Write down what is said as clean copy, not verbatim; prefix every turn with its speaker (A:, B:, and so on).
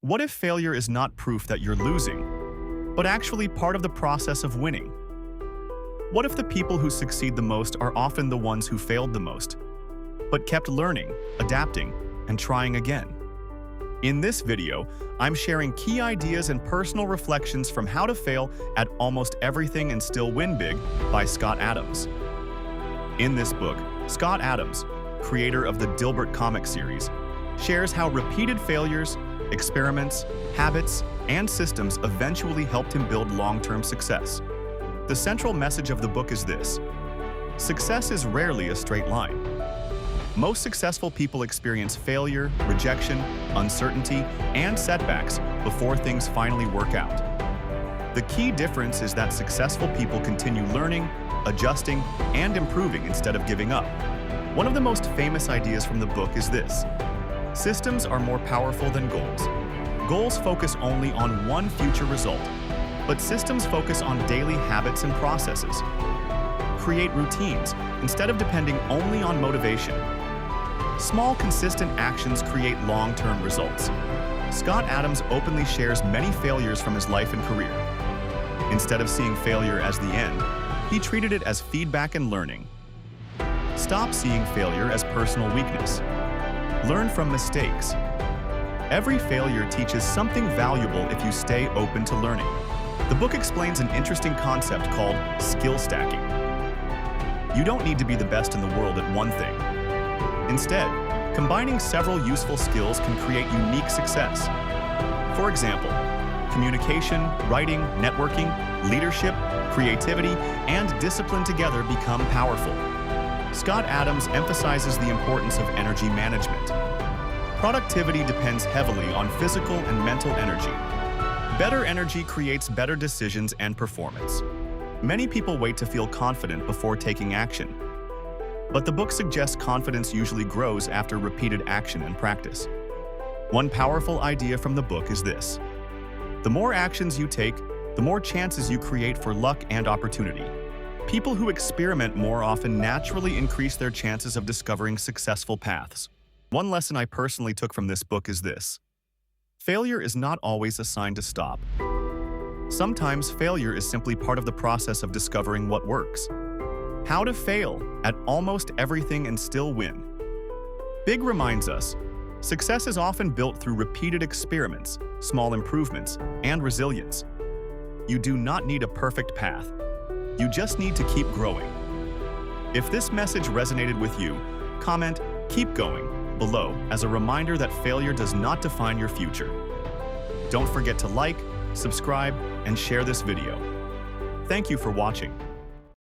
A: What if failure is not proof that you're losing, but actually part of the process of winning? What if the people who succeed the most are often the ones who failed the most, but kept learning, adapting, and trying again? In this video, I'm sharing key ideas and personal reflections from How to Fail at Almost Everything and Still Win Big by Scott Adams. In this book, Scott Adams, creator of the Dilbert comic series, shares how repeated failures, experiments, habits, and systems eventually helped him build long-term success. The central message of the book is this: success is rarely a straight line. Most successful people experience failure, rejection, uncertainty, and setbacks before things finally work out. The key difference is that successful people continue learning, adjusting, and improving instead of giving up. One of the most famous ideas from the book is this: systems are more powerful than goals. Goals focus only on one future result, but systems focus on daily habits and processes. Create routines instead of depending only on motivation. Small, consistent actions create long-term results. Scott Adams openly shares many failures from his life and career. Instead of seeing failure as the end, he treated it as feedback and learning. Stop seeing failure as personal weakness. Learn from mistakes. Every failure teaches something valuable if you stay open to learning. The book explains an interesting concept called skill stacking. You don't need to be the best in the world at one thing. Instead, combining several useful skills can create unique success. For example, communication, writing, networking, leadership, creativity, and discipline together become powerful. Scott Adams emphasizes the importance of energy management. Productivity depends heavily on physical and mental energy. Better energy creates better decisions and performance. Many people wait to feel confident before taking action. But the book suggests confidence usually grows after repeated action and practice. One powerful idea from the book is this: the more actions you take, the more chances you create for luck and opportunity. People who experiment more often naturally increase their chances of discovering successful paths. One lesson I personally took from this book is this: failure is not always a sign to stop. Sometimes failure is simply part of the process of discovering what works. How to Fail at Almost Everything and Still Win. Big reminds us, success is often built through repeated experiments, small improvements, and resilience. You do not need a perfect path. You just need to keep growing. If this message resonated with you, comment "Keep Going" below as a reminder that failure does not define your future. Don't forget to like, subscribe, and share this video. Thank you for watching.